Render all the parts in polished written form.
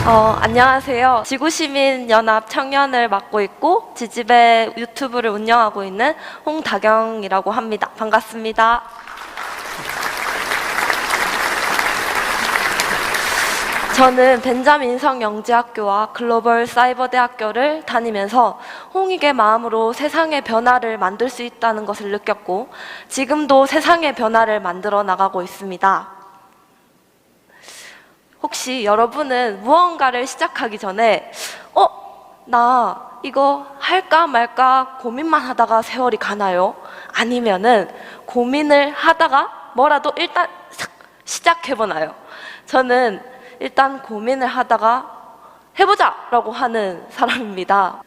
안녕하세요. 지구시민연합 청년을 맡고 있고 지집의 유튜브를 운영하고 있는 홍다경이라고 합니다. 반갑습니다. 저는 벤자민 성영재학교와 글로벌 사이버대학교를 다니면서 홍익의 마음으로 세상의 변화를 만들 수 있다는 것을 느꼈고 지금도 세상의 변화를 만들어 나가고 있습니다. 혹시 여러분은 무언가를 시작하기 전에 나 이거 할까 말까 고민만 하다가 세월이 가나요? 아니면은 고민을 하다가 뭐라도 일단 시작해보나요? 저는 일단 고민을 하다가 해보자! 라고 하는 사람입니다.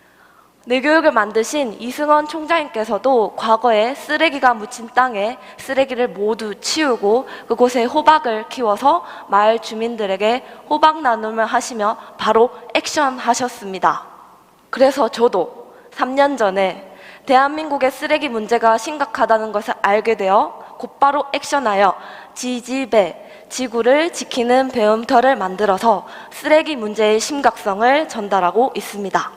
뇌교육을 만드신 이승원 총장님께서도 과거에 쓰레기가 묻힌 땅에 쓰레기를 모두 치우고 그곳에 호박을 키워서 마을 주민들에게 호박 나눔을 하시며 바로 액션하셨습니다. 그래서 저도 3년 전에 대한민국의 쓰레기 문제가 심각하다는 것을 알게 되어 곧바로 액션하여 지집에 지구를 지키는 배움터를 만들어서 쓰레기 문제의 심각성을 전달하고 있습니다.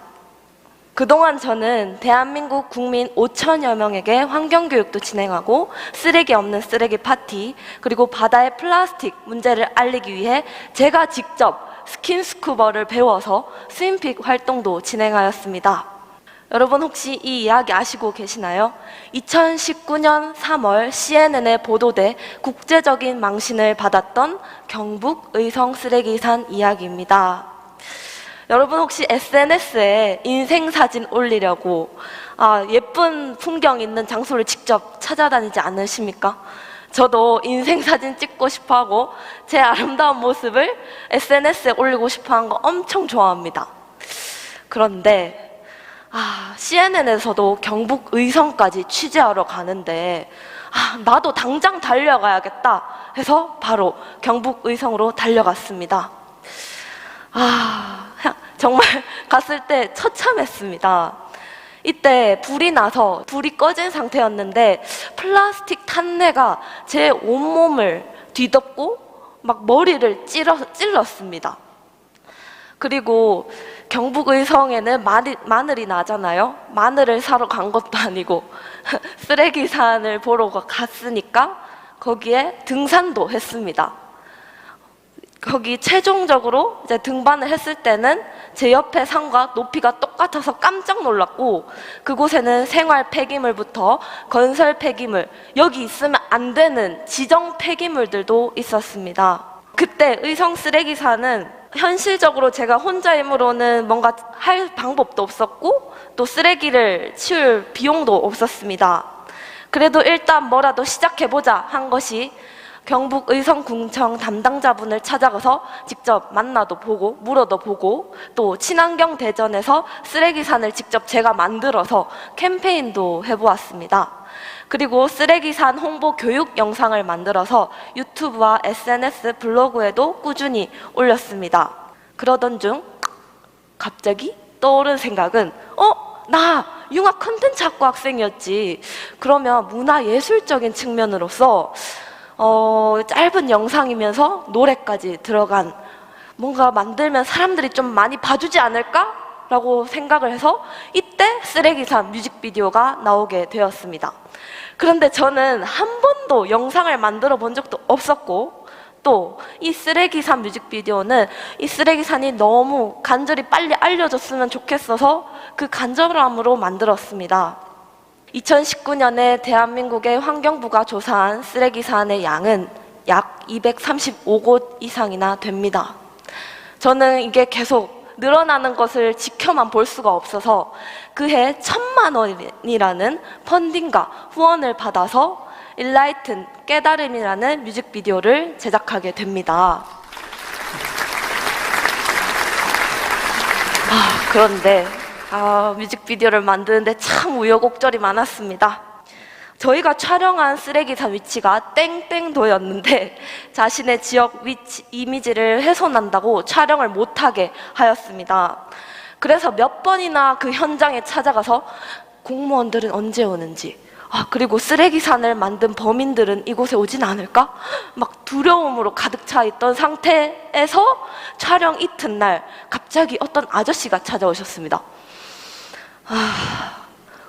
그동안 저는 대한민국 국민 5천여 명에게 환경교육도 진행하고 쓰레기 없는 쓰레기 파티 그리고 바다의 플라스틱 문제를 알리기 위해 제가 직접 스킨스쿠버를 배워서 스윙픽 활동도 진행하였습니다. 여러분 혹시 이 이야기 아시고 계시나요? 2019년 3월 CNN에 보도돼 국제적인 망신을 받았던 경북 의성 쓰레기산 이야기입니다. 여러분 혹시 SNS에 인생사진 올리려고 예쁜 풍경 있는 장소를 직접 찾아다니지 않으십니까? 저도 인생사진 찍고 싶어하고 제 아름다운 모습을 SNS에 올리고 싶어하는 거 엄청 좋아합니다. 그런데 CNN에서도 경북 의성까지 취재하러 가는데 나도 당장 달려가야겠다 해서 바로 경북 의성으로 달려갔습니다. 정말 갔을 때 처참했습니다. 이때 불이 나서 불이 꺼진 상태였는데 플라스틱 탄내가 제 온몸을 뒤덮고 막 머리를 찔렀습니다. 그리고 경북 의성에는 마늘이 나잖아요. 마늘을 사러 간 것도 아니고 쓰레기산을 보러 갔으니까 거기에 등산도 했습니다. 거기 최종적으로 이제 등반을 했을 때는 제 옆에 산과 높이가 똑같아서 깜짝 놀랐고 그곳에는 생활 폐기물부터 건설 폐기물, 여기 있으면 안 되는 지정 폐기물들도 있었습니다. 그때 의성 쓰레기산은 현실적으로 제가 혼자 힘으로는 뭔가 할 방법도 없었고 또 쓰레기를 치울 비용도 없었습니다. 그래도 일단 뭐라도 시작해보자 한 것이 경북 의성군청 담당자분을 찾아가서 직접 만나도 보고 물어도 보고 또 친환경 대전에서 쓰레기산을 직접 제가 만들어서 캠페인도 해보았습니다. 그리고 쓰레기산 홍보 교육 영상을 만들어서 유튜브와 SNS, 블로그에도 꾸준히 올렸습니다. 그러던 중 갑자기 떠오른 생각은 나 융합 콘텐츠학과 학생이었지. 그러면 문화예술적인 측면으로서 짧은 영상이면서 노래까지 들어간 뭔가 만들면 사람들이 좀 많이 봐주지 않을까? 라고 생각을 해서 이때 쓰레기산 뮤직비디오가 나오게 되었습니다. 그런데 저는 한 번도 영상을 만들어 본 적도 없었고 또 이 쓰레기산 뮤직비디오는 이 쓰레기산이 너무 간절히 빨리 알려졌으면 좋겠어서 그 간절함으로 만들었습니다. 2019년에 대한민국의 환경부가 조사한 쓰레기산의 양은 약 235곳 이상이나 됩니다. 저는 이게 계속 늘어나는 것을 지켜만 볼 수가 없어서 그해 1,000만 원이라는 펀딩과 후원을 받아서 일라이튼 깨달음이라는 뮤직비디오를 제작하게 됩니다. 그런데 뮤직비디오를 만드는데 참 우여곡절이 많았습니다. 저희가 촬영한 쓰레기산 위치가 땡땡도였는데 자신의 지역 위치, 이미지를 훼손한다고 촬영을 못하게 하였습니다. 그래서 몇 번이나 그 현장에 찾아가서 공무원들은 언제 오는지 그리고 쓰레기산을 만든 범인들은 이곳에 오진 않을까? 막 두려움으로 가득 차 있던 상태에서 촬영 이튿날 갑자기 어떤 아저씨가 찾아오셨습니다.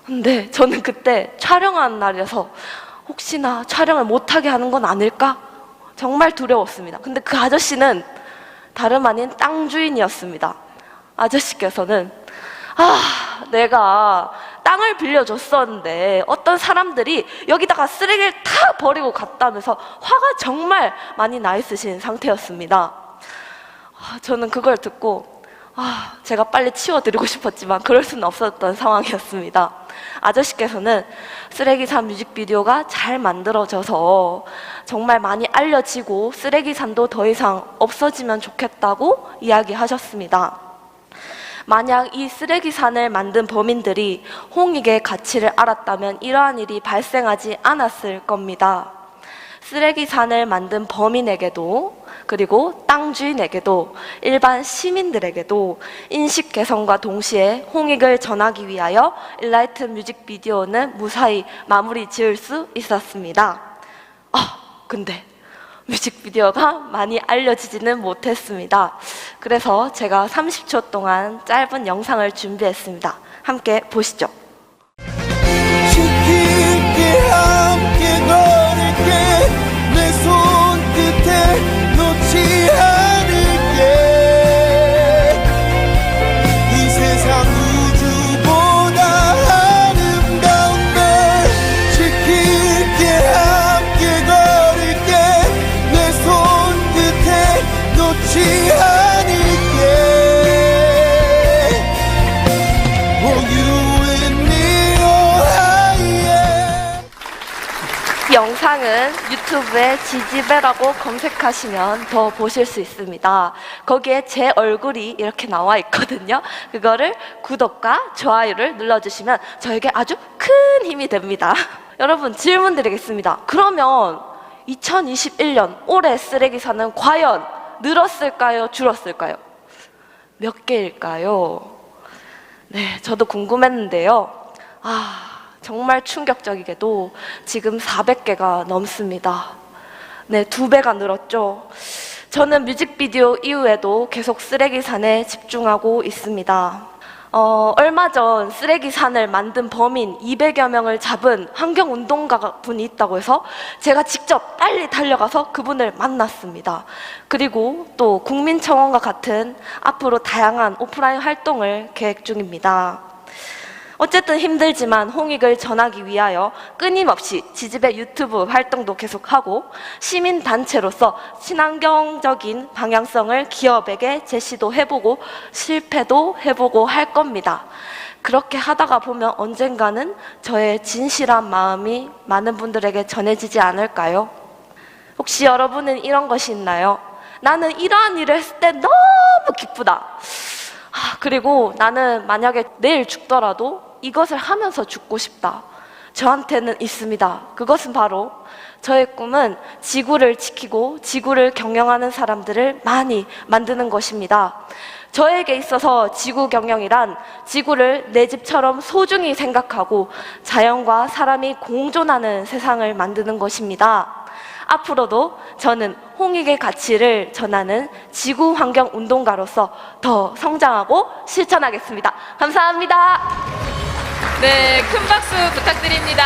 근데 저는 그때 촬영하는 날이라서 혹시나 촬영을 못하게 하는 건 아닐까? 정말 두려웠습니다. 근데 그 아저씨는 다름 아닌 땅 주인이었습니다. 아저씨께서는 내가 땅을 빌려줬었는데 어떤 사람들이 여기다가 쓰레기를 다 버리고 갔다면서 화가 정말 많이 나 있으신 상태였습니다. 저는 그걸 듣고 제가 빨리 치워드리고 싶었지만 그럴 수는 없었던 상황이었습니다. 아저씨께서는 쓰레기산 뮤직비디오가 잘 만들어져서 정말 많이 알려지고 쓰레기산도 더 이상 없어지면 좋겠다고 이야기하셨습니다. 만약 이 쓰레기산을 만든 범인들이 홍익의 가치를 알았다면 이러한 일이 발생하지 않았을 겁니다. 쓰레기산을 만든 범인에게도, 그리고 땅 주인에게도, 일반 시민들에게도 인식 개선과 동시에 홍익을 전하기 위하여 일라이트 뮤직비디오는 무사히 마무리 지을 수 있었습니다. 근데 뮤직비디오가 많이 알려지지는 못했습니다. 그래서 제가 30초 동안 짧은 영상을 준비했습니다. 함께 보시죠. 지킬게 함께 걸을게 내 손끝에 놓지 않을게 이 세상 우주보다 아름다운 널 지킬게 함께 걸을게 내 손끝에 놓지 않을게 Oh you and me oh yeah 이 영상은 유튜브에 지지배라고 검색하시면 더 보실 수 있습니다. 거기에 제 얼굴이 이렇게 나와 있거든요. 그거를 구독과 좋아요를 눌러주시면 저에게 아주 큰 힘이 됩니다. 여러분, 질문 드리겠습니다. 그러면 2021년 올해 쓰레기산은 과연 늘었을까요? 줄었을까요? 몇 개일까요? 네, 저도 궁금했는데요. 정말 충격적이게도 지금 400개가 넘습니다. 네, 2배가 늘었죠. 저는 뮤직비디오 이후에도 계속 쓰레기산에 집중하고 있습니다. 얼마 전 쓰레기산을 만든 범인 200여 명을 잡은 환경운동가 분이 있다고 해서 제가 직접 빨리 달려가서 그분을 만났습니다. 그리고 또 국민청원과 같은 앞으로 다양한 오프라인 활동을 계획 중입니다. 어쨌든 힘들지만 홍익을 전하기 위하여 끊임없이 지지배 유튜브 활동도 계속하고 시민단체로서 친환경적인 방향성을 기업에게 제시도 해보고 실패도 해보고 할 겁니다. 그렇게 하다가 보면 언젠가는 저의 진실한 마음이 많은 분들에게 전해지지 않을까요? 혹시 여러분은 이런 것이 있나요? 나는 이러한 일을 했을 때 너무 기쁘다. 그리고 나는 만약에 내일 죽더라도 이것을 하면서 죽고 싶다. 저한테는 있습니다. 그것은 바로 저의 꿈은 지구를 지키고 지구를 경영하는 사람들을 많이 만드는 것입니다. 저에게 있어서 지구 경영이란 지구를 내 집처럼 소중히 생각하고 자연과 사람이 공존하는 세상을 만드는 것입니다. 앞으로도 저는 홍익의 가치를 전하는 지구환경운동가로서 더 성장하고 실천하겠습니다. 감사합니다. 네, 큰 박수 부탁드립니다.